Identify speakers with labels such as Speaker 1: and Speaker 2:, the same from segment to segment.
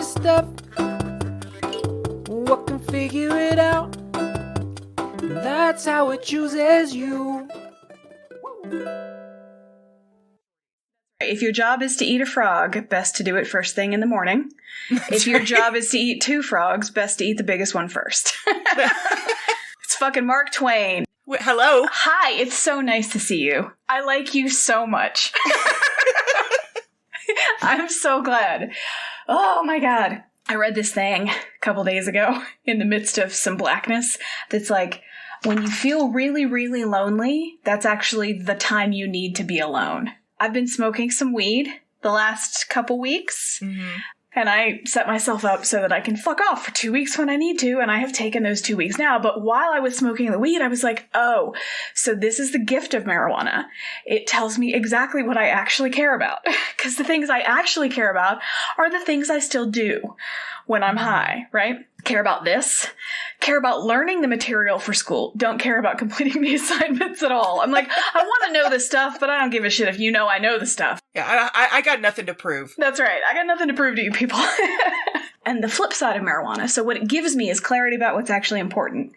Speaker 1: step. What can figure it out? That's how it chooses you.
Speaker 2: If your job is to eat a frog, best to do it first thing in the morning. If your job is to eat 2 frogs, best to eat the biggest one first. It's fucking Mark Twain.
Speaker 3: Wait, hello.
Speaker 2: Hi, it's so nice to see you. I like you so much. I'm so glad. Oh my God. I read this thing a couple days ago in the midst of some blackness that's like, when you feel really, really lonely, that's actually the time you need to be alone. I've been smoking some weed the last couple weeks, and I set myself up so that I can fuck off for 2 weeks when I need to, and I have taken those 2 weeks now. But while I was smoking the weed, I was like, oh, so this is the gift of marijuana. It tells me exactly what I actually care about, because the things I actually care about are the things I still do when I'm high, right? Care about this, care about learning the material for school, don't care about completing the assignments at all. I'm like, I want to know this stuff, but I don't give a shit if you know I know the stuff.
Speaker 3: Yeah, I got nothing to prove.
Speaker 2: That's right. I got nothing to prove to you people. And the flip side of marijuana, so what it gives me is clarity about what's actually important.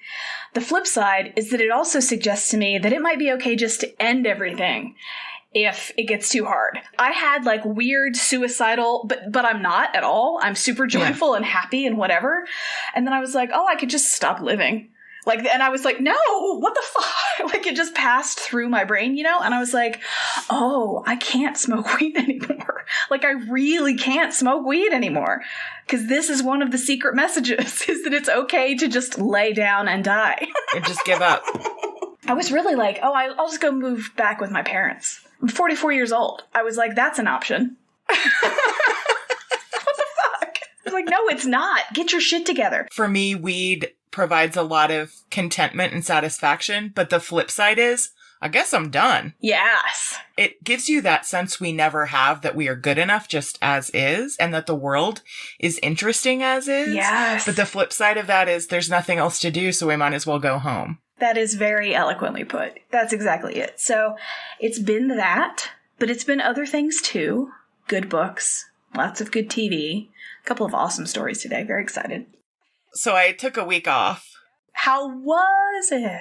Speaker 2: The flip side is that it also suggests to me that it might be okay just to end everything if it gets too hard. I had like weird suicidal, but I'm not at all. I'm super joyful and happy and whatever. And then I was like, oh, I could just stop living. Like, and I was like, no, what the fuck? Like, it just passed through my brain, you know? And I was like, oh, I can't smoke weed anymore. Like, I really can't smoke weed anymore. Because this is one of the secret messages, is that it's okay to just lay down and die.
Speaker 3: And just give up.
Speaker 2: I was really like, oh, I'll just go move back with my parents. I'm 44 years old. I was like, that's an option. What the fuck? I was like, no, it's not. Get your shit together.
Speaker 3: For me, weed provides a lot of contentment and satisfaction, but the flip side is, I guess I'm done.
Speaker 2: Yes.
Speaker 3: It gives you that sense we never have, that we are good enough just as is, and that the world is interesting as is.
Speaker 2: Yes.
Speaker 3: But the flip side of that is there's nothing else to do, so we might as well go home.
Speaker 2: That is very eloquently put. That's exactly it. So it's been that, but it's been other things too. Good books, lots of good TV, a couple of awesome stories today. Very excited.
Speaker 3: So I took a week off.
Speaker 2: How was it?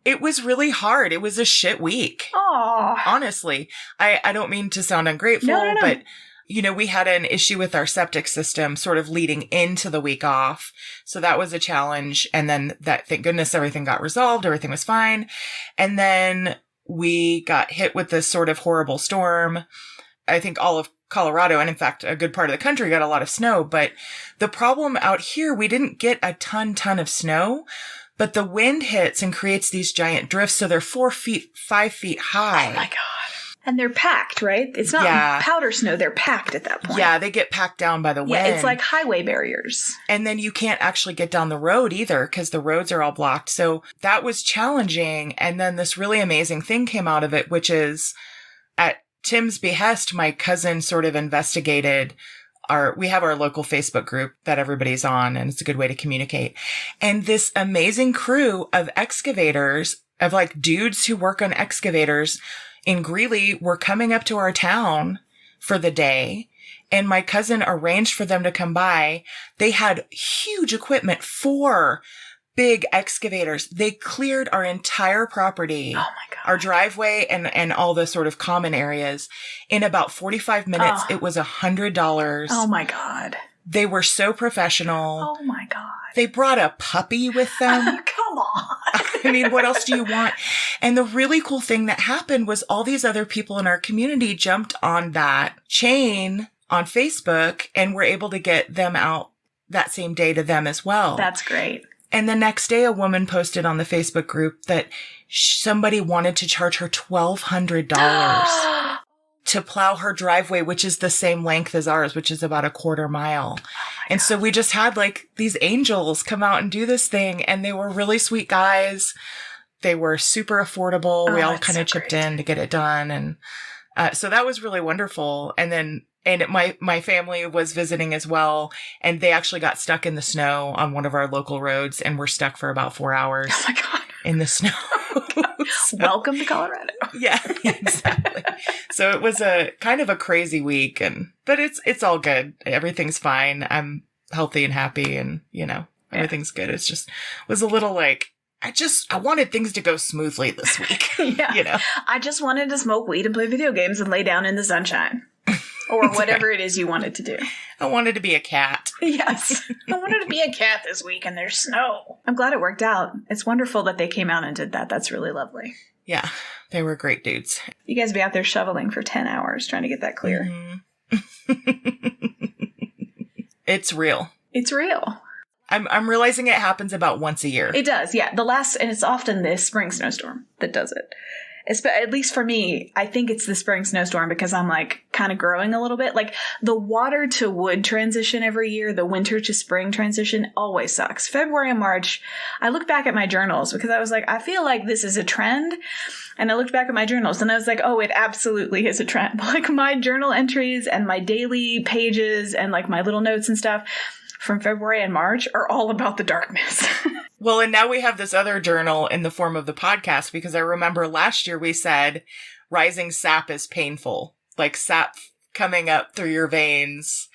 Speaker 3: It was really hard. It was a shit week.
Speaker 2: Aw.
Speaker 3: Honestly, I don't mean to sound ungrateful,
Speaker 2: No.
Speaker 3: but you know, we had an issue with our septic system sort of leading into the week off. So that was a challenge. And then thank goodness, everything got resolved. Everything was fine. And then we got hit with this sort of horrible storm. I think all of Colorado, and in fact, a good part of the country got a lot of snow. But the problem out here, we didn't get a ton of snow, but the wind hits and creates these giant drifts. So they're 4 feet, 5 feet high.
Speaker 2: Oh my God. And they're packed, right? It's not powder snow. They're packed at that point.
Speaker 3: Yeah, they get packed down by the wind.
Speaker 2: Yeah, it's like highway barriers.
Speaker 3: And then you can't actually get down the road either because the roads are all blocked. So that was challenging. And then this really amazing thing came out of it, which is at Tim's behest, my cousin sort of investigated we have our local Facebook group that everybody's on, and it's a good way to communicate. And this amazing crew of excavators, of like dudes who work on excavators in Greeley, were coming up to our town for the day. And my cousin arranged for them to come by. They had huge equipment, 4 big excavators. They cleared our entire property. Oh my God. Our driveway and all the sort of common areas in about 45 minutes. It was $100.
Speaker 2: Oh my God.
Speaker 3: They were so professional.
Speaker 2: Oh my God.
Speaker 3: They brought a puppy with them.
Speaker 2: Come on.
Speaker 3: I mean, what else do you want? And the really cool thing that happened was all these other people in our community jumped on that chain on Facebook and were able to get them out that same day to them as well.
Speaker 2: That's great.
Speaker 3: And the next day, a woman posted on the Facebook group that somebody wanted to charge her $1,200 to plow her driveway, which is the same length as ours, which is about a quarter mile. And so we just had like these angels come out and do this thing, and they were really sweet guys. They were super affordable. We all kind of chipped in to get it done. And so that was really wonderful. And then my family was visiting as well, and they actually got stuck in the snow on one of our local roads and were stuck for about 4 hours.
Speaker 2: Oh my God.
Speaker 3: In the snow.
Speaker 2: Welcome to Colorado.
Speaker 3: Yeah, exactly. So it was a kind of a crazy week, but it's all good. Everything's fine. I'm healthy and happy, and everything's good. It's just was a little like I wanted things to go smoothly this week.
Speaker 2: Yeah. I just wanted to smoke weed and play video games and lay down in the sunshine. Or whatever it is you wanted to do.
Speaker 3: I wanted to be a cat.
Speaker 2: Yes. I wanted to be a cat this week and there's snow. I'm glad it worked out. It's wonderful that they came out and did that. That's really lovely.
Speaker 3: Yeah. They were great dudes.
Speaker 2: You guys be out there shoveling for 10 hours trying to get that clear.
Speaker 3: Mm-hmm. It's real.
Speaker 2: It's real.
Speaker 3: I'm realizing it happens about once a year.
Speaker 2: It does, yeah. And it's often this spring snowstorm that does it. At least for me, I think it's the spring snowstorm because I'm like kind of growing a little bit. Like the water to wood transition every year, the winter to spring transition always sucks. February and March, I look back at my journals because I was like, I feel like this is a trend. And I looked back at my journals and I was like, oh, it absolutely is a trend. Like my journal entries and my daily pages and like my little notes and stuff from February and March are all about the darkness.
Speaker 3: Well, and now we have this other journal in the form of the podcast because I remember last year we said rising sap is painful. Like sap coming up through your veins.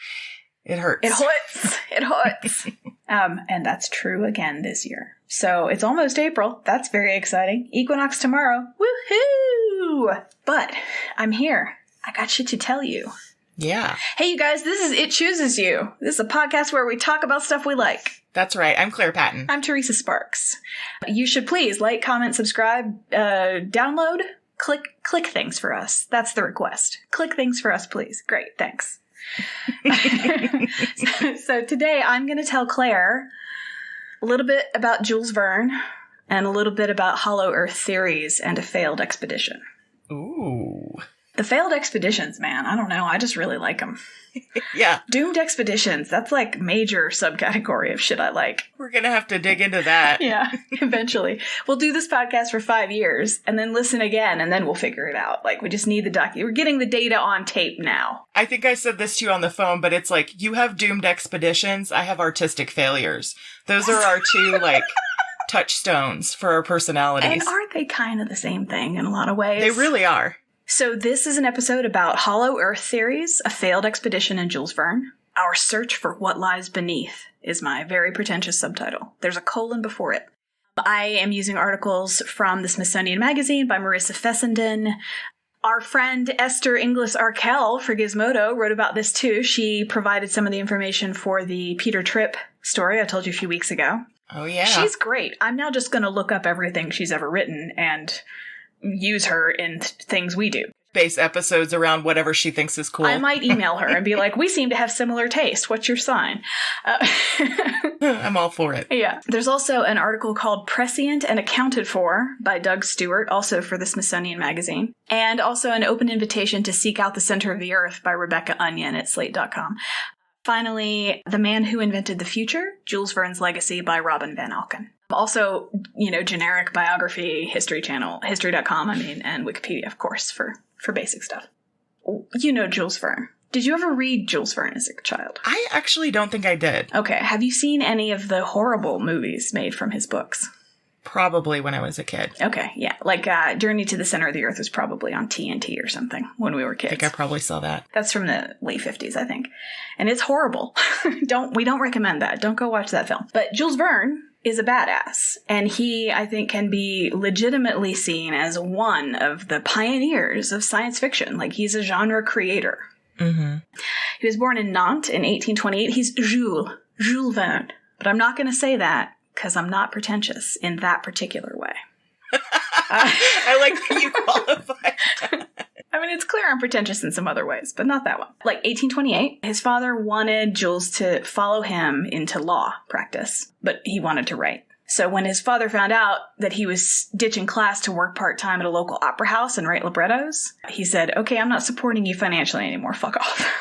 Speaker 3: It hurts.
Speaker 2: It hurts. It hurts. And that's true again this year. So it's almost April. That's very exciting. Equinox tomorrow. Woohoo! But I'm here. I got shit to tell you.
Speaker 3: Yeah.
Speaker 2: Hey, you guys, this is It Chooses You. This is a podcast where we talk about stuff we like.
Speaker 3: That's right. I'm Claire Patton.
Speaker 2: I'm Teresa Sparks. You should please like, comment, subscribe, download, click things for us. That's the request. Click things for us, please. Great. Thanks. So today I'm going to tell Claire a little bit about Jules Verne and a little bit about Hollow Earth theories and a failed expedition.
Speaker 3: Ooh.
Speaker 2: The failed expeditions, man. I don't know. I just really like them.
Speaker 3: Yeah.
Speaker 2: Doomed expeditions. That's like major subcategory of shit I like.
Speaker 3: We're going to have to dig into that.
Speaker 2: Yeah, eventually. We'll do this podcast for 5 years and then listen again and then we'll figure it out. Like we just need the we're getting the data on tape now.
Speaker 3: I think I said this to you on the phone, but it's like you have doomed expeditions. I have artistic failures. Those are our two like touchstones for our personalities.
Speaker 2: And aren't they kind of the same thing in a lot of ways?
Speaker 3: They really are.
Speaker 2: So this is an episode about Hollow Earth theories, a failed expedition in Jules Verne. Our search for what lies beneath is my very pretentious subtitle. There's a colon before it. I am using articles from the Smithsonian Magazine by Marissa Fessenden. Our friend Esther Inglis Arkell for Gizmodo wrote about this too. She provided some of the information for the Peter Tripp story I told you a few weeks ago.
Speaker 3: Oh, yeah.
Speaker 2: She's great. I'm now just going to look up everything she's ever written and use her in things we do.
Speaker 3: Base episodes around whatever she thinks is cool.
Speaker 2: I might email her and be like, we seem to have similar taste. What's your sign?
Speaker 3: I'm all for it.
Speaker 2: Yeah. There's also an article called Prescient and Accounted For by Doug Stewart, also for the Smithsonian Magazine. And also an open invitation to seek out the center of the earth by Rebecca Onion at slate.com. Finally, The Man Who Invented the Future, Jules Verne's Legacy by Robin Van Alken. Also, generic biography, History Channel, history.com, and Wikipedia, of course, for basic stuff. Jules Verne. Did you ever read Jules Verne as a child?
Speaker 3: I actually don't think I did.
Speaker 2: Okay. Have you seen any of the horrible movies made from his books?
Speaker 3: Probably when I was a kid.
Speaker 2: Okay, yeah. Like Journey to the Center of the Earth was probably on TNT or something when we were kids.
Speaker 3: I think I probably saw that.
Speaker 2: That's from the late 50s, I think. And it's horrible. We don't recommend that. Don't go watch that film. But Jules Verne is a badass. And he, I think, can be legitimately seen as one of the pioneers of science fiction. Like, he's a genre creator.
Speaker 3: Mm-hmm. He
Speaker 2: was born in Nantes in 1828. He's Jules Verne. But I'm not going to say that because I'm not pretentious in that particular way.
Speaker 3: I like that you qualify.
Speaker 2: I mean, it's clear I'm pretentious in some other ways, but not that one. Like 1828, his father wanted Jules to follow him into law practice, but he wanted to write. So when his father found out that he was ditching class to work part-time at a local opera house and write librettos, he said, okay, I'm not supporting you financially anymore. Fuck off.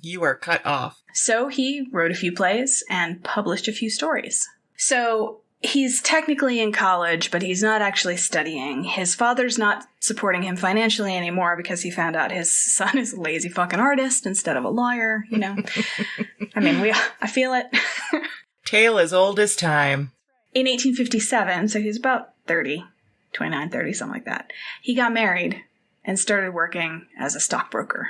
Speaker 3: You are cut off.
Speaker 2: So he wrote a few plays and published a few stories. So he's technically in college, but he's not actually studying. His father's not supporting him financially anymore because he found out his son is a lazy fucking artist instead of a lawyer, I mean, I feel it.
Speaker 3: Tale as old as time.
Speaker 2: In 1857, so he's about 30, 29, 30, something like that. He got married and started working as a stockbroker.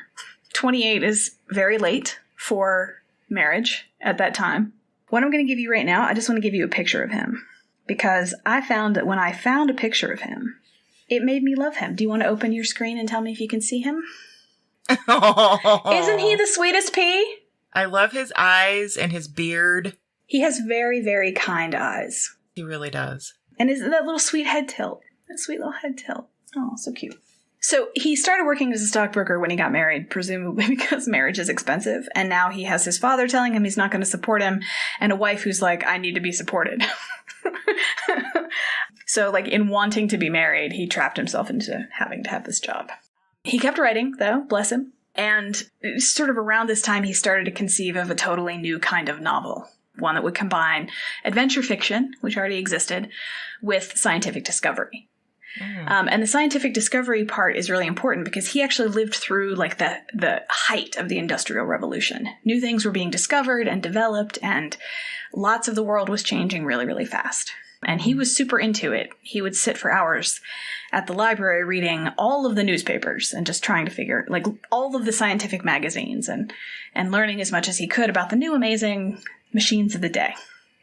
Speaker 2: 28 is very late for marriage at that time. What I'm going to give you right now, I just want to give you a picture of him. Because I found that when I found a picture of him, it made me love him. Do you want to open your screen and tell me if you can see him? Isn't he the sweetest pea?
Speaker 3: I love his eyes and his beard.
Speaker 2: He has very, very kind eyes.
Speaker 3: He really does.
Speaker 2: And that little sweet head tilt. That sweet little head tilt. Oh, so cute. So he started working as a stockbroker when he got married, presumably because marriage is expensive. And now he has his father telling him he's not going to support him, and a wife who's like, I need to be supported. So, like, in wanting to be married, he trapped himself into having to have this job. He kept writing, though, bless him. And sort of around this time, he started to conceive of a totally new kind of novel. One that would combine adventure fiction, which already existed, with scientific discovery. And the scientific discovery part is really important because he actually lived through like the height of the Industrial Revolution. New things were being discovered and developed, and lots of the world was changing really, really fast. And he was super into it. He would sit for hours at the library reading all of the newspapers and just trying to figure, like, all of the scientific magazines and learning as much as he could about the new amazing machines of the day.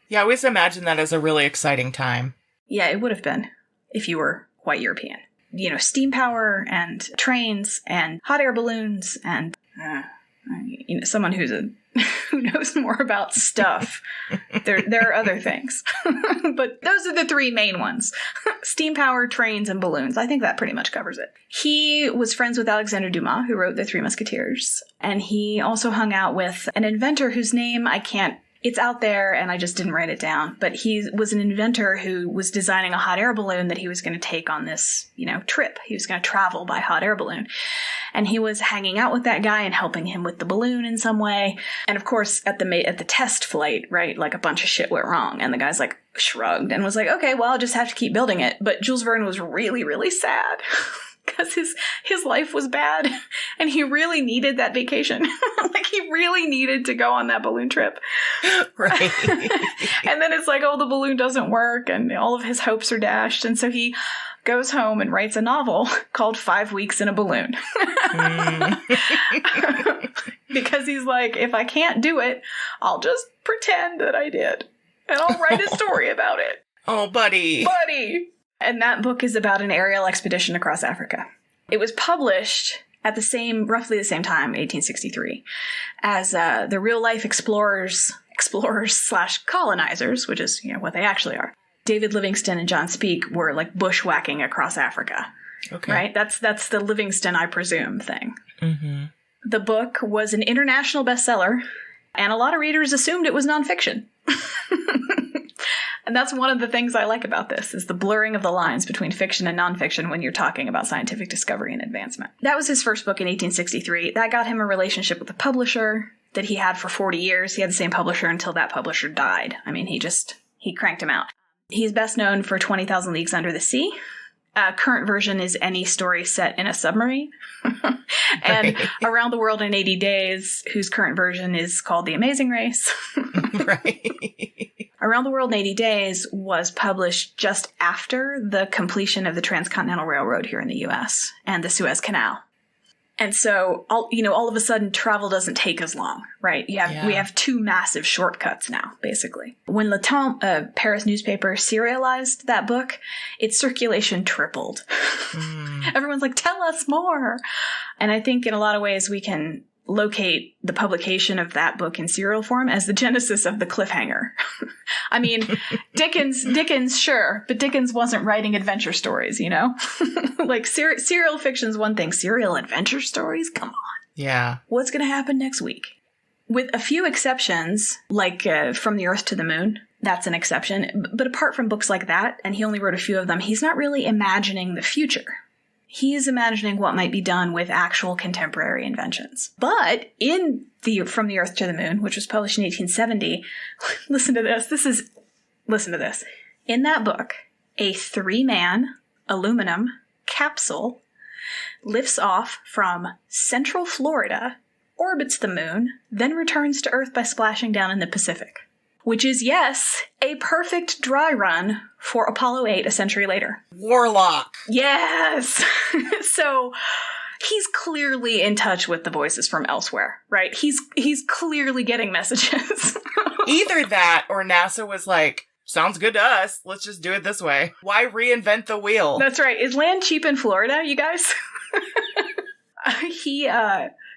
Speaker 3: Yeah, I always imagine that as a really exciting time. Yeah,
Speaker 2: it would have been if you were white European. You know, steam power and trains and hot air balloons and someone who knows more about stuff. There are other things. But those are the three main ones. Steam power, trains, and balloons. I think that pretty much covers it. He was friends with Alexandre Dumas, who wrote The Three Musketeers. And he also hung out with an inventor whose name it's out there and I just didn't write it down. But he was an inventor who was designing a hot air balloon that he was going to take on this, trip. He was going to travel by hot air balloon. And he was hanging out with that guy and helping him with the balloon in some way. And of course, at the test flight, right, like a bunch of shit went wrong. And the guy's like shrugged and was like, okay, well, I'll just have to keep building it. But Jules Verne was really, really sad because his life was bad and he really needed that vacation. Like, he really needed to go on that balloon trip.
Speaker 3: Right.
Speaker 2: And then it's like, oh, the balloon doesn't work and all of his hopes are dashed. And so he goes home and writes a novel called 5 Weeks in a Balloon. Because he's like, if I can't do it, I'll just pretend that I did. And I'll write a story about it.
Speaker 3: Oh, buddy.
Speaker 2: And that book is about an aerial expedition across Africa. It was published at roughly the same time, 1863, as the real-life explorers / colonizers, which is what they actually are. David Livingstone and John Speke were like bushwhacking across Africa. Okay. Right? That's the Livingstone, I presume, thing. Mm-hmm. The book was an international bestseller, and a lot of readers assumed it was nonfiction. And that's one of the things I like about this, is the blurring of the lines between fiction and nonfiction when you're talking about scientific discovery and advancement. That was his first book in 1863. That got him a relationship with a publisher that he had for 40 years. He had the same publisher until that publisher died. I mean, he cranked him out. He's best known for 20,000 Leagues Under the Sea. Current version is any story set in a submarine. And Around the World in 80 Days, whose current version is called The Amazing Race.
Speaker 3: Right.
Speaker 2: Around the World in 80 Days was published just after the completion of the Transcontinental Railroad here in the U.S. and the Suez Canal. And so, all of a sudden, travel doesn't take as long, right? We have two massive shortcuts now, basically. When Le Temps, a Paris newspaper, serialized that book, its circulation tripled. Everyone's like, tell us more. And I think in a lot of ways we can locate the publication of that book in serial form as the genesis of the cliffhanger. I mean, Dickens, sure, but Dickens wasn't writing adventure stories, Like, serial fiction's one thing. Serial adventure stories? Come on.
Speaker 3: Yeah.
Speaker 2: What's going to happen next week? With a few exceptions, like From the Earth to the Moon, that's an exception. But apart from books like that, and he only wrote a few of them, he's not really imagining the future. He's imagining what might be done with actual contemporary inventions. But in From the Earth to the Moon, which was published in 1870, listen to this. In that book, a 3-man aluminum capsule lifts off from central Florida, orbits the moon, then returns to Earth by splashing down in the Pacific. which is, yes, a perfect dry run for Apollo 8 a century later.
Speaker 3: Warlock.
Speaker 2: Yes! So he's clearly in touch with the voices from elsewhere, right? He's clearly getting messages.
Speaker 3: Either that or NASA was like, sounds good to us. Let's just do it this way. Why reinvent the wheel?
Speaker 2: That's right. Is land cheap in Florida, you guys? He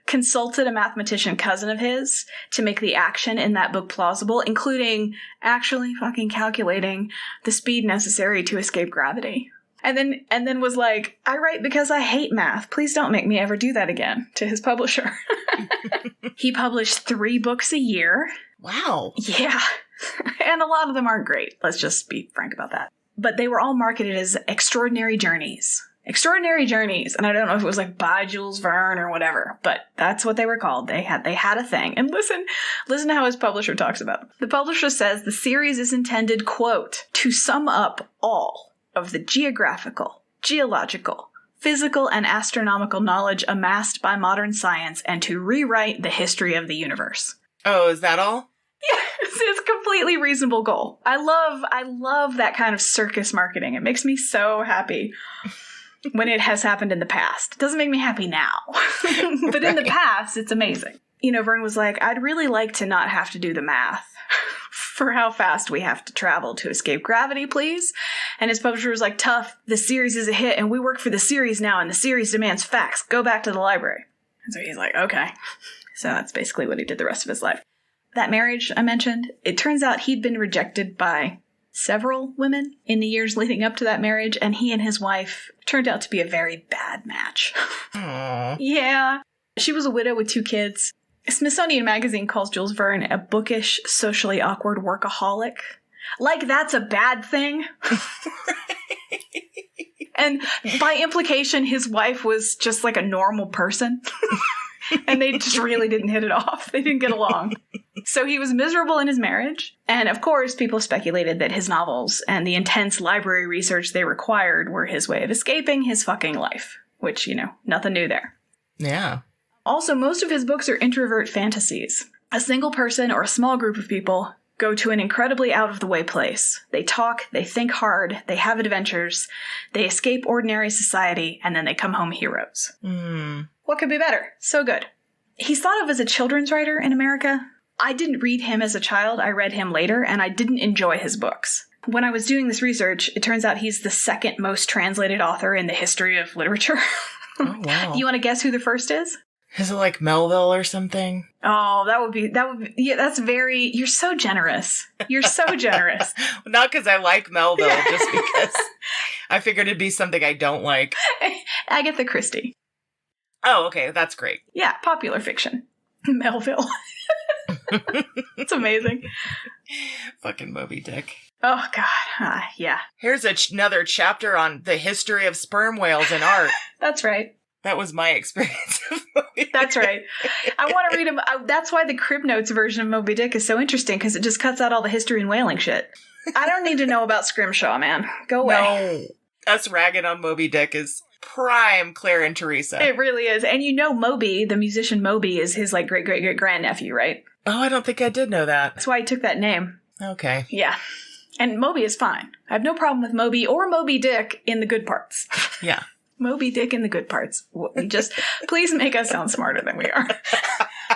Speaker 2: consulted a mathematician cousin of his to make the action in that book plausible, including actually fucking calculating the speed necessary to escape gravity. And then was like, I write because I hate math. Please don't make me ever do that again, to his publisher. He published 3 books a year.
Speaker 3: Wow.
Speaker 2: Yeah. And a lot of them aren't great. Let's just be frank about that. But they were all marketed as extraordinary journeys. Extraordinary Journeys. And I don't know if it was like by Jules Verne or whatever, but that's what they were called. They had a thing. And listen to how his publisher talks about them. The publisher says the series is intended, quote, to sum up all of the geographical, geological, physical, and astronomical knowledge amassed by modern science and to rewrite the history of the universe.
Speaker 3: Oh, is that all?
Speaker 2: Yes, it's a completely reasonable goal. I love that kind of circus marketing. It makes me so happy when it has happened in the past. It doesn't make me happy now. But in the past, it's amazing. You know, Verne was like, I'd really like to not have to do the math for how fast we have to travel to escape gravity, please. And his publisher was like, tough, the series is a hit, and we work for the series now, and the series demands facts. Go back to the library. And so he's like, okay. So that's basically what he did the rest of his life. That marriage I mentioned, it turns out he'd been rejected by several women in the years leading up to that marriage, and he and his wife turned out to be a very bad match.
Speaker 3: Aww.
Speaker 2: Yeah. She was a widow with 2 kids. Smithsonian Magazine calls Jules Verne a bookish, socially awkward workaholic. Like that's a bad thing. And by implication, his wife was just like a normal person. And they just really didn't hit it off. They didn't get along. So he was miserable in his marriage. And of course, people speculated that his novels and the intense library research they required were his way of escaping his fucking life. Which, you know, nothing new there.
Speaker 3: Yeah.
Speaker 2: Also, most of his books are introvert fantasies. A single person or a small group of people go to an incredibly out-of-the-way place. They talk, they think hard, they have adventures, they escape ordinary society, and then they come home heroes. What could be better? So good. He's thought of as a children's writer in America. I didn't read him as a child, I read him later, and I didn't enjoy his books. When I was doing this research, it turns out he's the 2nd most translated author in the history of literature.
Speaker 3: Oh, wow.
Speaker 2: You want to guess who the first is?
Speaker 3: Is it like Melville or something?
Speaker 2: Oh, that would be, yeah, that's very, you're so generous. You're so generous.
Speaker 3: Not because I like Melville, just because I figured it'd be something I don't like.
Speaker 2: Agatha Christie.
Speaker 3: Oh, okay, that's great.
Speaker 2: Yeah, popular fiction. Melville. It's amazing.
Speaker 3: Fucking Moby Dick.
Speaker 2: Oh, God. Yeah.
Speaker 3: Here's another chapter on the history of sperm whales in art.
Speaker 2: That's right.
Speaker 3: That was my experience of Moby Dick.
Speaker 2: That's right. I want to read him. That's why the Crib Notes version of Moby Dick is so interesting, because it just cuts out all the history and whaling shit. I don't need to know about Scrimshaw, man. Go away.
Speaker 3: No. Us ragging on Moby Dick is prime Claire and Teresa.
Speaker 2: It really is. And you know Moby, the musician Moby, is his like great-great-great-grandnephew, right?
Speaker 3: Oh, I don't think I did know that.
Speaker 2: That's why he took that name.
Speaker 3: Okay.
Speaker 2: Yeah. And Moby is fine. I have no problem with Moby or Moby Dick in the good parts.
Speaker 3: Yeah.
Speaker 2: Moby Dick in the good parts. Just please make us sound smarter than we are.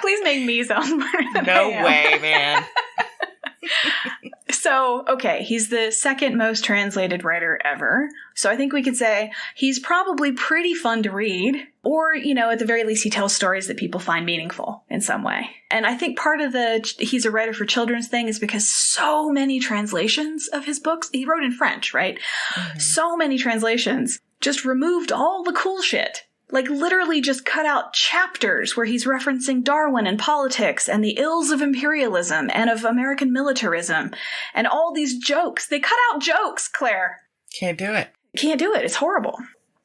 Speaker 2: Please make me sound smarter than I am.
Speaker 3: No way, man.
Speaker 2: So, okay, he's the 2nd most translated writer ever. So I think we could say he's probably pretty fun to read. Or, you know, at the very least, he tells stories that people find meaningful in some way. And I think part of the he's a writer for children's thing is because so many translations of his books, he wrote in French, right? Mm-hmm. So many translations just removed all the cool shit. Like, literally just cut out chapters where he's referencing Darwin and politics and the ills of imperialism and of American militarism and all these jokes. They cut out jokes, Claire.
Speaker 3: Can't do it.
Speaker 2: Can't do it. It's horrible.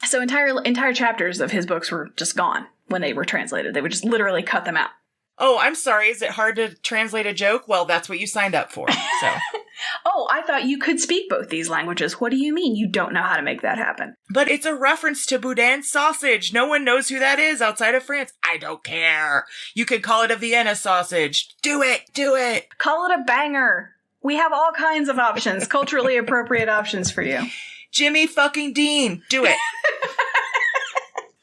Speaker 2: So entire chapters of his books were just gone when they were translated. They would just literally cut them out.
Speaker 3: Oh, I'm sorry. Is it hard to translate a joke? Well, that's what you signed up for. So.
Speaker 2: Oh, I thought you could speak both these languages. What do you mean you don't know how to make that happen?
Speaker 3: But it's a reference to boudin sausage. No one knows who that is outside of France. I don't care. You could call it a Vienna sausage. Do it. Do it.
Speaker 2: Call it a banger. We have all kinds of options, culturally appropriate options for you.
Speaker 3: Jimmy fucking Dean. Do it.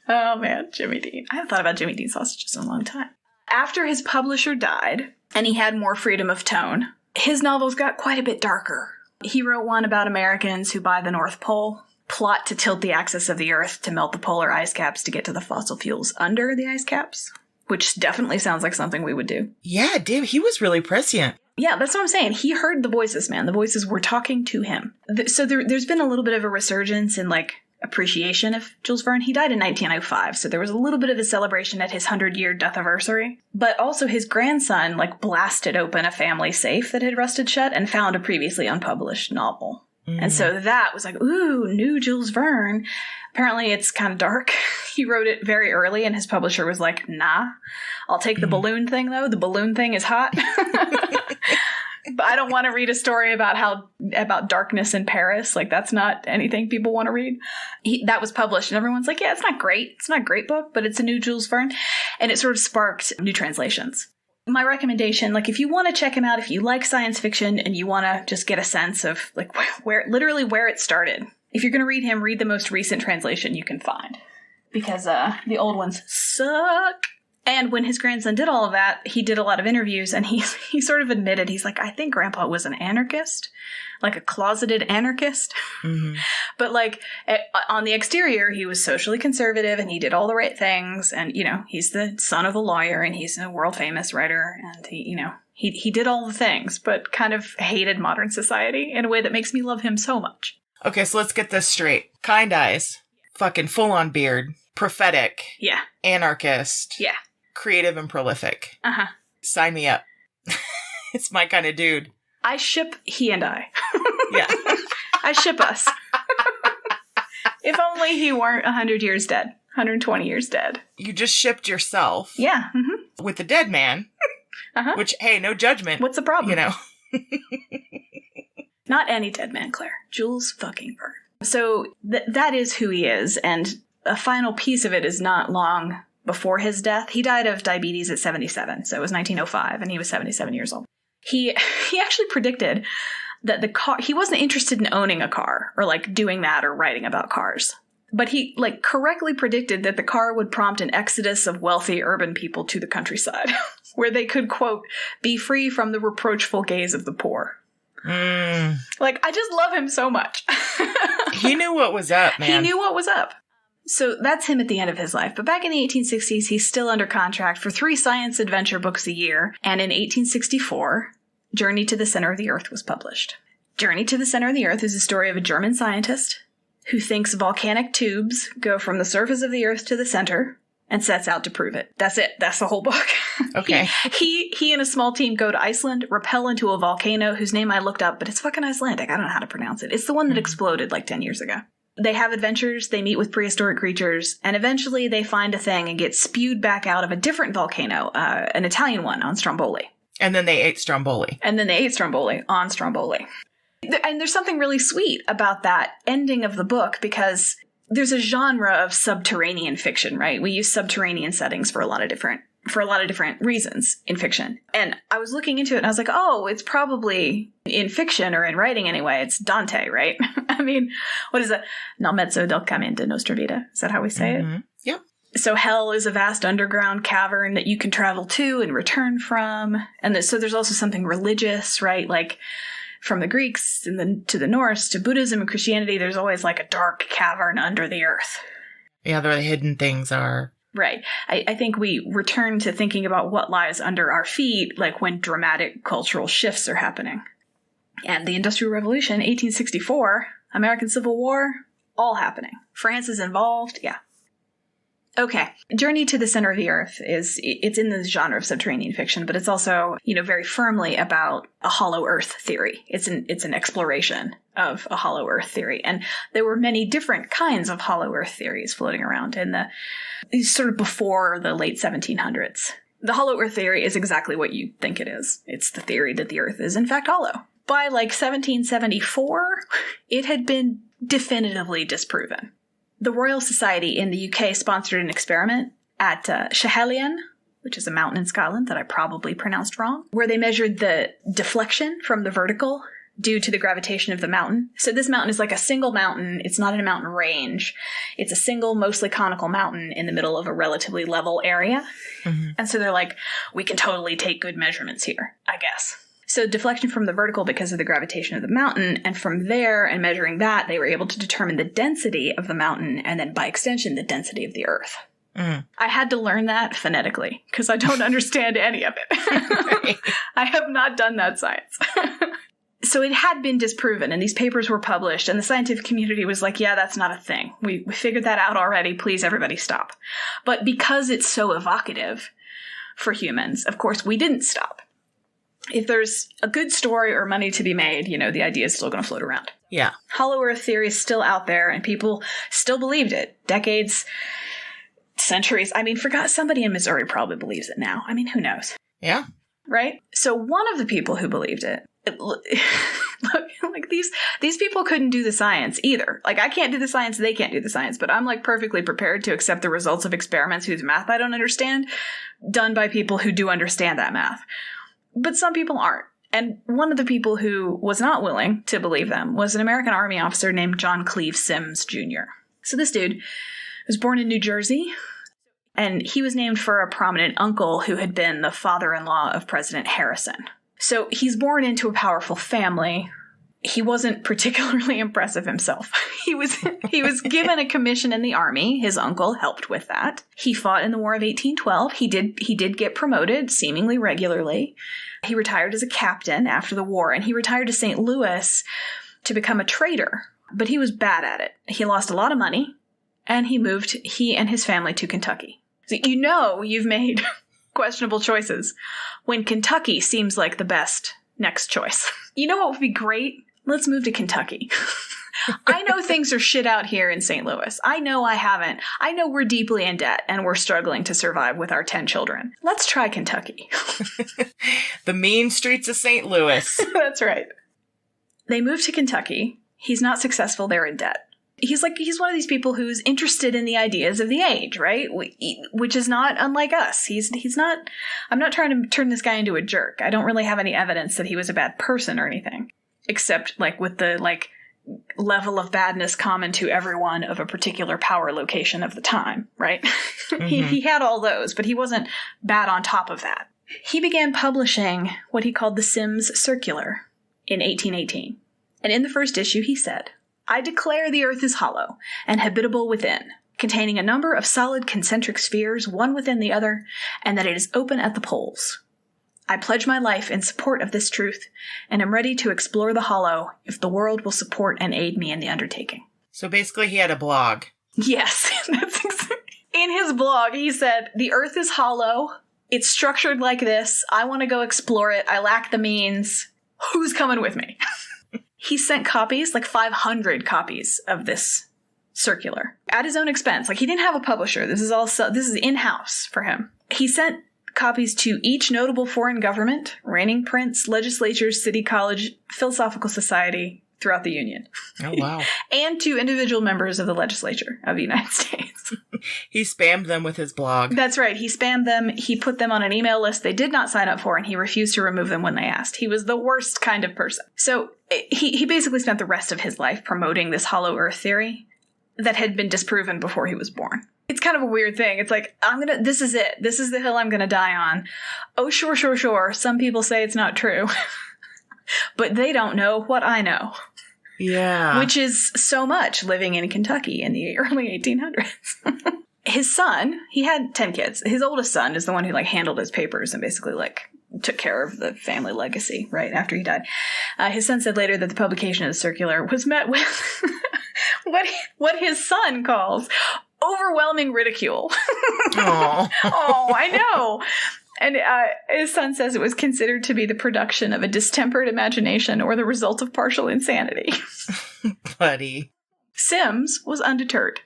Speaker 2: Oh, man, Jimmy Dean. I haven't thought about Jimmy Dean sausages in a long time. After his publisher died, and he had more freedom of tone, his novels got quite a bit darker. He wrote one about Americans who buy the North Pole, plot to tilt the axis of the Earth to melt the polar ice caps to get to the fossil fuels under the ice caps, which definitely sounds like something we would do.
Speaker 3: Yeah, dude, he was really prescient.
Speaker 2: Yeah, that's what I'm saying. He heard the voices, man. The voices were talking to him. So there's been a little bit of a resurgence in, like, appreciation of Jules Verne. He died in 1905, so there was a little bit of a celebration at his 100-year death anniversary. But also his grandson, like, blasted open a family safe that had rusted shut and found a previously unpublished novel. And so that was like, ooh, new Jules Verne. Apparently it's kind of dark. He wrote it very early and his publisher was like, nah, I'll take the balloon thing though. The balloon thing is hot. But I don't want to read a story about darkness in Paris. Like, that's not anything people want to read. That was published and everyone's like, yeah, it's not great. It's not a great book, but it's a new Jules Verne. And it sort of sparked new translations. My recommendation, like, if you want to check him out, if you like science fiction and you want to just get a sense of, like, where it started. If you're going to read him, read the most recent translation you can find. Because the old ones suck. And when his grandson did all of that, he did a lot of interviews and he sort of admitted, he's like, I think Grandpa was an anarchist, like a closeted anarchist. Mm-hmm. But like on the exterior, he was socially conservative and he did all the right things. And, you know, he's the son of a lawyer and he's a world famous writer. And he did all the things, but kind of hated modern society in a way that makes me love him so much.
Speaker 3: Okay, so let's get this straight. Kind eyes, fucking full on beard, prophetic.
Speaker 2: Yeah.
Speaker 3: Anarchist.
Speaker 2: Yeah.
Speaker 3: Creative and prolific.
Speaker 2: Uh-huh.
Speaker 3: Sign me up. It's my kind of dude.
Speaker 2: I ship he and I.
Speaker 3: Yeah.
Speaker 2: I ship us. If only he weren't 100 years dead. 120 years dead.
Speaker 3: You just shipped yourself.
Speaker 2: Yeah. Mm-hmm.
Speaker 3: With the dead man.
Speaker 2: Uh-huh.
Speaker 3: Which, hey, no judgment.
Speaker 2: What's the problem?
Speaker 3: You know.
Speaker 2: Not any dead man, Claire. Jules fucking Verne. So that is who he is. And a final piece of it is not long before his death. He died of diabetes at 77, so it was 1905, and he was 77 years old. He actually predicted that he wasn't interested in owning a car, or like doing that or writing about cars. But he like correctly predicted that the car would prompt an exodus of wealthy urban people to the countryside, where they could, quote, be free from the reproachful gaze of the poor. Like, I just love him so much.
Speaker 3: He knew what was up, man.
Speaker 2: He knew what was up. So that's him at the end of his life. But back in the 1860s, he's still under contract for 3 science adventure books a year. And in 1864, Journey to the Center of the Earth was published. Journey to the Center of the Earth is a story of a German scientist who thinks volcanic tubes go from the surface of the Earth to the center and sets out to prove it. That's it. That's the whole book.
Speaker 3: Okay.
Speaker 2: He and a small team go to Iceland, rappel into a volcano whose name I looked up, but it's fucking Icelandic. I don't know how to pronounce it. It's the one that exploded like 10 years ago. They have adventures, they meet with prehistoric creatures, and eventually they find a thing and get spewed back out of a different volcano, an Italian one on Stromboli.
Speaker 3: And then they ate Stromboli.
Speaker 2: On Stromboli. And there's something really sweet about that ending of the book, because there's a genre of subterranean fiction, right? We use subterranean settings for a lot of different reasons in fiction. And I was looking into it and I was like, oh, it's probably in fiction, or in writing anyway, it's Dante, right? I mean, what is it? Nel mezzo del cammin nostra vita. Is that how we say it?
Speaker 3: Yep.
Speaker 2: So hell is a vast underground cavern that you can travel to and return from. And so there's also something religious, right? Like from the Greeks and to the Norse to Buddhism and Christianity, there's always like a dark cavern under the earth.
Speaker 3: Yeah, the hidden things are.
Speaker 2: Right. I think we return to thinking about what lies under our feet, like when dramatic cultural shifts are happening. And the Industrial Revolution, 1864, American Civil War, all happening. France is involved. Yeah. Okay. Journey to the Center of the Earth it's in the genre of subterranean fiction, but it's also, very firmly about a hollow earth theory. It's an exploration of a hollow earth theory. And there were many different kinds of hollow earth theories floating around in sort of before the late 1700s. The hollow earth theory is exactly what you think it is. It's the theory that the earth is in fact hollow. By 1774, it had been definitively disproven. The Royal Society in the UK sponsored an experiment at Schiehallion, which is a mountain in Scotland that I probably pronounced wrong, where they measured the deflection from the vertical due to the gravitation of the mountain. So this mountain is like a single mountain. It's not in a mountain range. It's a single, mostly conical mountain in the middle of a relatively level area. Mm-hmm. And so they're like, we can totally take good measurements here, I guess. So deflection from the vertical because of the gravitation of the mountain, and from there, and measuring that, they were able to determine the density of the mountain, and then by extension, the density of the Earth. Mm. I had to learn that phonetically, because I don't understand any of it. I have not done that science. So it had been disproven, and these papers were published, and the scientific community was like, yeah, that's not a thing. We figured that out already. Please, everybody stop. But because it's so evocative for humans, of course, we didn't stop. If there's a good story or money to be made, the idea is still going to float around.
Speaker 3: Yeah.
Speaker 2: Hollow Earth theory is still out there, and people still believed it. Decades, centuries. I mean, somebody in Missouri probably believes it now. I mean, who knows?
Speaker 3: Yeah.
Speaker 2: Right? So one of the people who believed it, like these people couldn't do the science either. Like, I can't do the science, they can't do the science, but I'm like perfectly prepared to accept the results of experiments whose math I don't understand, done by people who do understand that math. But some people aren't. And one of the people who was not willing to believe them was an American Army officer named John Cleve Sims Jr. So this dude was born in New Jersey, and he was named for a prominent uncle who had been the father-in-law of President Harrison. So he's born into a powerful family. He wasn't particularly impressive himself. He was given a commission in the army. His uncle helped with that. He fought in the War of 1812. He did get promoted seemingly regularly. He retired as a captain after the war, and he retired to St. Louis to become a trader. But he was bad at it. He lost a lot of money, and he and his family to Kentucky. So you've made questionable choices when Kentucky seems like the best next choice. You know what would be great? Let's move to Kentucky. I know things are shit out here in St. Louis. I know I haven't. I know we're deeply in debt and we're struggling to survive with our 10 children. Let's try Kentucky.
Speaker 3: The mean streets of St. Louis.
Speaker 2: That's right. They move to Kentucky. He's not successful. They're in debt. He's one of these people who's interested in the ideas of the age, right? Which is not unlike us. He's not, I'm not trying to turn this guy into a jerk. I don't really have any evidence that he was a bad person or anything, except with the level of badness common to everyone of a particular power location of the time, right? Mm-hmm. He had all those, but he wasn't bad on top of that. He began publishing what he called the Sims Circular in 1818. And in the first issue, he said, I declare the earth is hollow and habitable within, containing a number of solid concentric spheres, one within the other, and that it is open at the poles. I pledge my life in support of this truth, and am ready to explore the hollow if the world will support and aid me in the undertaking.
Speaker 3: So basically he had a blog.
Speaker 2: Yes. In his blog, he said, the earth is hollow. It's structured like this. I want to go explore it. I lack the means. Who's coming with me? He sent copies, 500 copies of this circular at his own expense. He didn't have a publisher. This is in-house for him. He sent copies to each notable foreign government, reigning prince, legislatures, city college, philosophical society throughout the Union.
Speaker 3: Oh, wow.
Speaker 2: And to individual members of the legislature of the United States.
Speaker 3: He spammed them with his blog.
Speaker 2: That's right. He spammed them. He put them on an email list they did not sign up for, and he refused to remove them when they asked. He was the worst kind of person. So he basically spent the rest of his life promoting this hollow earth theory that had been disproven before he was born. It's kind of a weird thing. It's this is it. This is the hill I'm going to die on. Oh, sure. Some people say it's not true. But they don't know what I know.
Speaker 3: Yeah.
Speaker 2: Which is so much living in Kentucky in the early 1800s. His son, he had 10 kids. His oldest son is the one who handled his papers and basically took care of the family legacy right after he died. His son said later that the publication of the circular was met with what his son calls overwhelming ridicule.
Speaker 3: Oh,
Speaker 2: I know. And his son says it was considered to be the production of a distempered imagination or the result of partial insanity.
Speaker 3: Buddy.
Speaker 2: Sims was undeterred.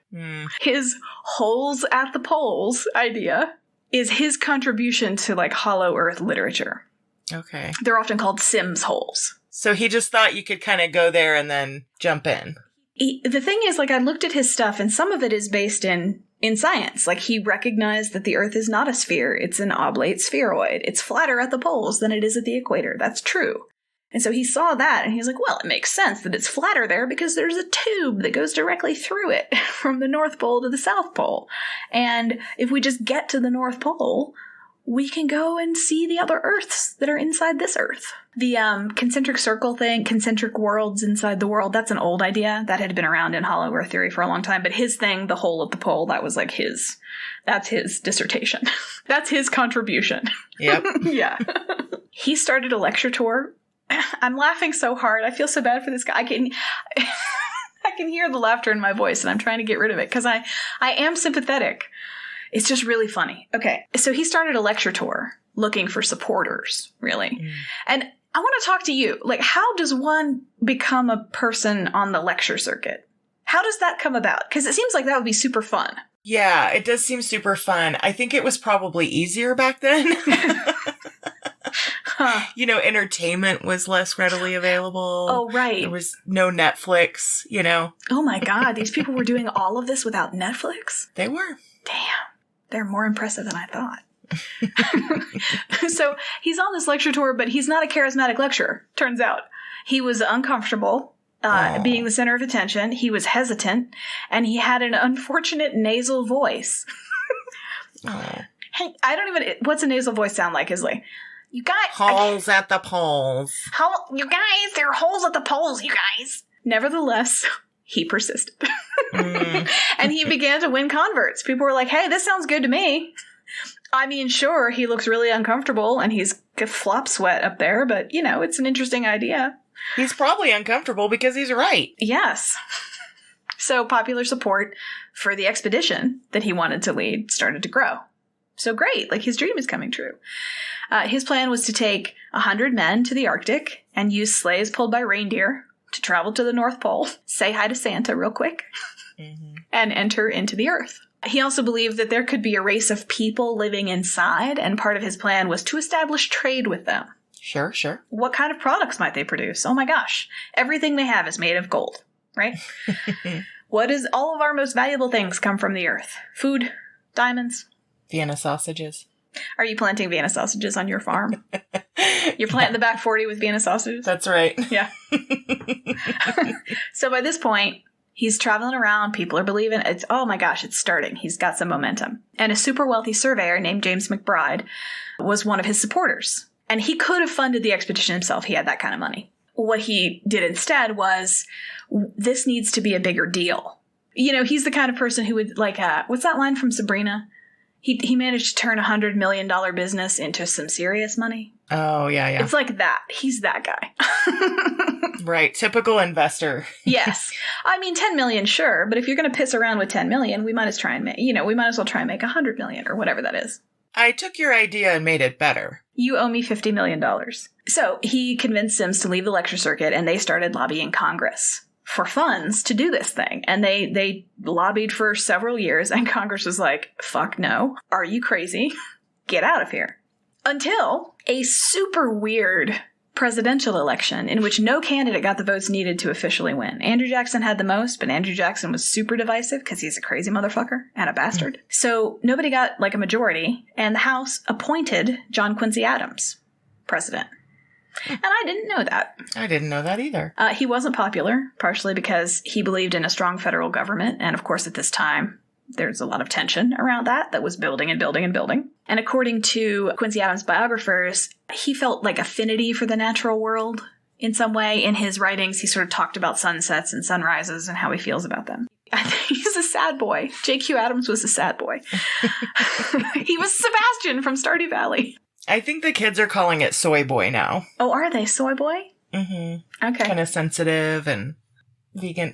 Speaker 2: His holes at the poles idea is his contribution to hollow earth literature.
Speaker 3: Okay.
Speaker 2: They're often called Sims holes.
Speaker 3: So he just thought you could kind of go there and then jump in.
Speaker 2: The thing is, I looked at his stuff, and some of it is based in in science. Like, he recognized that the Earth is not a sphere, it's an oblate spheroid. It's flatter at the poles than it is at the equator. That's true. And so he saw that, and he was like, well, it makes sense that it's flatter there because there's a tube that goes directly through it from the North Pole to the South Pole. And if we just get to the North Pole, we can go and see the other Earths that are inside this Earth. The concentric circle thing, concentric worlds inside the world, that's an old idea. That had been around in Hollow Earth theory for a long time. But his thing, the hole at the pole, that was like that's his dissertation. That's his contribution.
Speaker 3: Yep.
Speaker 2: Yeah. He started a lecture tour. I'm laughing so hard. I feel so bad for this guy. I can hear the laughter in my voice, and I'm trying to get rid of it because I am sympathetic. It's just really funny. Okay, so he started a lecture tour looking for supporters, really. Mm. And I want to talk to you. Like, how does one become a person on the lecture circuit? How does that come about? Because it seems like that would be super fun.
Speaker 3: Yeah, it does seem super fun. I think it was probably easier back then.
Speaker 2: Huh.
Speaker 3: You know, entertainment was less readily available.
Speaker 2: Oh, right.
Speaker 3: There was no Netflix, you know.
Speaker 2: Oh my God, these people were doing all of this without Netflix?
Speaker 3: They were.
Speaker 2: Damn. They're more impressive than I thought. So he's on this lecture tour, but he's not a charismatic lecturer, turns out. He was uncomfortable being the center of attention. He was hesitant, and he had an unfortunate nasal voice. Hey, what's a nasal voice sound like, Isley? You guys...
Speaker 3: Holes at the poles.
Speaker 2: You guys, there are holes at the poles, you guys. Nevertheless, he persisted. And he began to win converts. People were like, hey, this sounds good to me. I mean, sure, he looks really uncomfortable and he's flop sweat up there, but, you know, it's an interesting idea.
Speaker 3: He's probably uncomfortable because he's right.
Speaker 2: Yes. So popular support for the expedition that he wanted to lead started to grow. So great, like his dream is coming true. His plan was to take 100 men to the Arctic and use sleighs pulled by reindeer to travel to the North Pole, say hi to Santa real quick, and enter into the Earth. He also believed that there could be a race of people living inside, and part of his plan was to establish trade with them.
Speaker 3: Sure.
Speaker 2: What kind of products might they produce? Oh my gosh, everything they have is made of gold, right? All of our most valuable things come from the Earth? Food, diamonds,
Speaker 3: Vienna sausages.
Speaker 2: Are you planting Vienna sausages on your farm? You're planting the back 40 with Vienna sausages?
Speaker 3: That's right.
Speaker 2: Yeah. So by this point, he's traveling around. People are believing oh my gosh, it's starting. He's got some momentum. And a super wealthy surveyor named James McBride was one of his supporters. And he could have funded the expedition himself. He had that kind of money. What he did instead was, this needs to be a bigger deal. You know, he's the kind of person who would, like, what's that line from Sabrina? He managed to turn $100 million business into some serious money.
Speaker 3: Oh, yeah.
Speaker 2: It's like that. He's that guy.
Speaker 3: Right. Typical investor.
Speaker 2: Yes. I mean, 10 million, sure. But if you're going to piss around with 10 million, we might as well try and make 100 million or whatever that is.
Speaker 3: I took your idea and made it better.
Speaker 2: You owe me $50 million. So he convinced Sims to leave the lecture circuit, and they started lobbying Congress for funds to do this thing. And they lobbied for several years, and Congress was like, fuck no. Are you crazy? Get out of here. Until a super weird presidential election in which no candidate got the votes needed to officially win. Andrew Jackson had the most, but Andrew Jackson was super divisive because he's a crazy motherfucker and a bastard. So nobody got like a majority, and the House appointed John Quincy Adams president. And I didn't know that.
Speaker 3: I didn't know that either.
Speaker 2: He wasn't popular, partially because he believed in a strong federal government. And of course, at this time, there's a lot of tension around that was building and building and building. And according to Quincy Adams' biographers, he felt like affinity for the natural world in some way. In his writings, he sort of talked about sunsets and sunrises and how he feels about them. I think he's a sad boy. J.Q. Adams was a sad boy. He was Sebastian from Stardew Valley.
Speaker 3: I think the kids are calling it Soy Boy now.
Speaker 2: Oh, are they? Soy Boy?
Speaker 3: Mm-hmm.
Speaker 2: Okay.
Speaker 3: Kind of sensitive and vegan.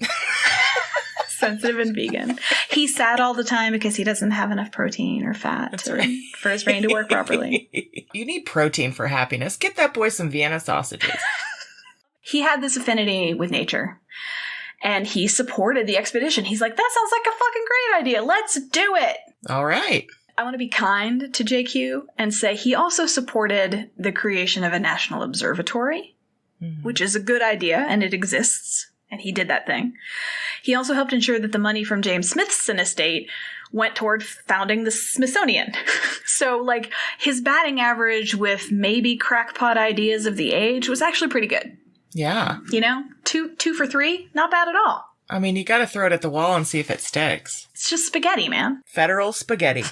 Speaker 2: Sensitive and vegan. He's sad all the time because he doesn't have enough protein or fat for his brain to work properly.
Speaker 3: You need protein for happiness. Get that boy some Vienna sausages.
Speaker 2: He had this affinity with nature, and he supported the expedition. He's like, that sounds like a fucking great idea. Let's do it.
Speaker 3: All right.
Speaker 2: I want to be kind to JQ and say he also supported the creation of a national observatory, which is a good idea, and it exists, and he did that thing. He also helped ensure that the money from James Smithson estate went toward founding the Smithsonian. So, like, his batting average with maybe crackpot ideas of the age was actually pretty good.
Speaker 3: Yeah.
Speaker 2: You know? Two for three, not bad at all.
Speaker 3: I mean, you got to throw it at the wall and see if it sticks.
Speaker 2: It's just spaghetti, man.
Speaker 3: Federal spaghetti.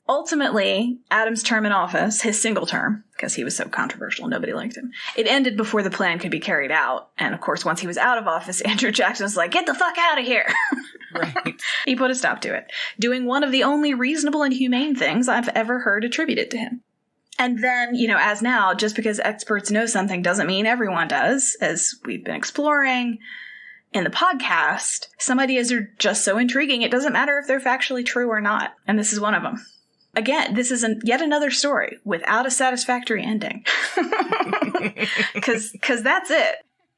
Speaker 2: Ultimately, Adams' term in office, his single term, because he was so controversial and nobody liked him, it ended before the plan could be carried out. And of course, once he was out of office, Andrew Jackson was like, get the fuck out of here.
Speaker 3: Right.
Speaker 2: He put a stop to it, doing one of the only reasonable and humane things I've ever heard attributed to him. And then, you know, as now, just because experts know something doesn't mean everyone does, as we've been exploring in the podcast. Some ideas are just so intriguing, it doesn't matter if they're factually true or not. And this is one of them. Again, this is yet another story without a satisfactory ending. Because that's it.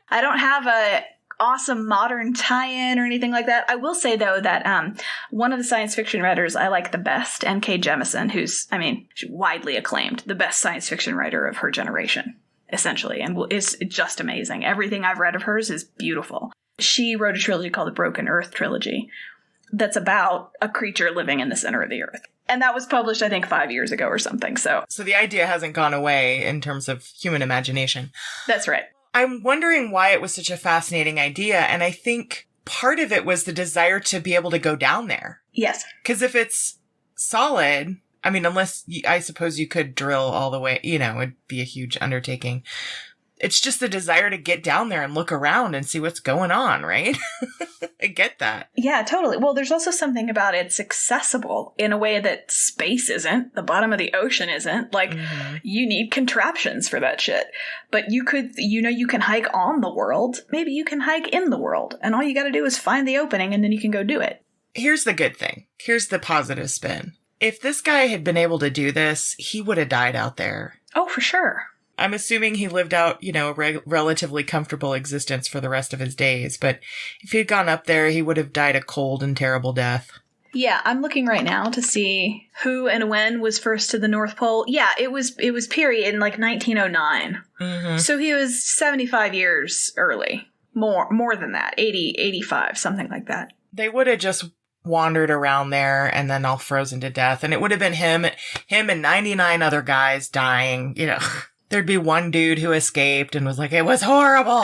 Speaker 2: I don't have a awesome modern tie-in or anything like that. I will say, though, that one of the science fiction writers I like the best, N.K. Jemisin, who's, I mean, widely acclaimed, the best science fiction writer of her generation, essentially, and is just amazing. Everything I've read of hers is beautiful. She wrote a trilogy called the Broken Earth Trilogy that's about a creature living in the center of the earth. And that was published, I think, 5 years ago or something. So
Speaker 3: the idea hasn't gone away in terms of human imagination.
Speaker 2: That's right.
Speaker 3: I'm wondering why it was such a fascinating idea. And I think part of it was the desire to be able to go down there.
Speaker 2: Yes.
Speaker 3: Because if it's solid, I mean, I suppose you could drill all the way, you know, it'd be a huge undertaking. It's just the desire to get down there and look around and see what's going on, right? I get that.
Speaker 2: Yeah, totally. Well, there's also something about it's accessible in a way that space isn't. The bottom of the ocean isn't. Like, you need contraptions for that shit. But you could, you can hike on the world. Maybe you can hike in the world. And all you got to do is find the opening and then you can go do it. Here's
Speaker 3: the good thing. Here's the positive spin. If this guy had been able to do this, he would have died out there.
Speaker 2: Oh, for sure.
Speaker 3: I'm assuming he lived out, you know, a relatively comfortable existence for the rest of his days. But if he'd gone up there, he would have died a cold and terrible death.
Speaker 2: Yeah, I'm looking right now to see who and when was first to the North Pole. Yeah, it was period in like 1909. Mm-hmm. So he was 75 years early. More than that. 80, 85, something like that.
Speaker 3: They would have just wandered around there and then all frozen to death. And it would have been him and 99 other guys dying, you know. There'd be one dude who escaped and was like, it was horrible.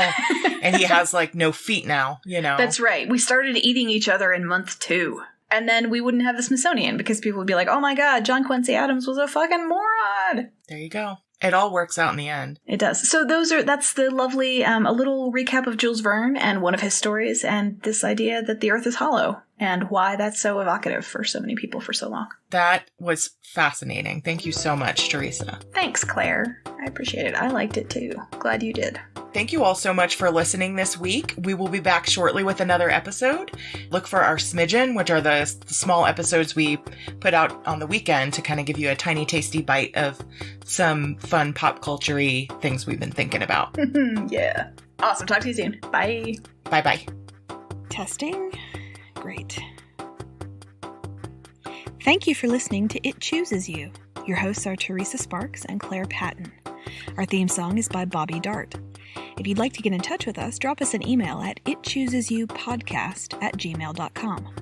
Speaker 3: And he has like no feet now, you know.
Speaker 2: That's right. We started eating each other in month 2. And then we wouldn't have the Smithsonian because people would be like, oh my God, John Quincy Adams was a fucking moron.
Speaker 3: There you go. It all works out in the end.
Speaker 2: It does. So that's the lovely, a little recap of Jules Verne and one of his stories and this idea that the earth is hollow and why that's so evocative for so many people for so long.
Speaker 3: That was fascinating. Thank you so much, Teresa.
Speaker 2: Thanks, Claire. I appreciate it. I liked it too. Glad you did.
Speaker 3: Thank you all so much for listening this week. We will be back shortly with another episode. Look for our Smidgen, which are the small episodes we put out on the weekend to kind of give you a tiny tasty bite of some fun pop culture-y things we've been thinking about.
Speaker 2: Yeah. Awesome. Talk to you soon. Bye.
Speaker 3: Bye-bye.
Speaker 4: Testing. Great. Thank you for listening to It Chooses You. Your hosts are Teresa Sparks and Claire Patton. Our theme song is by Bobby Dart. If you'd like to get in touch with us, drop us an email at itchoosesyoupodcast@gmail.com.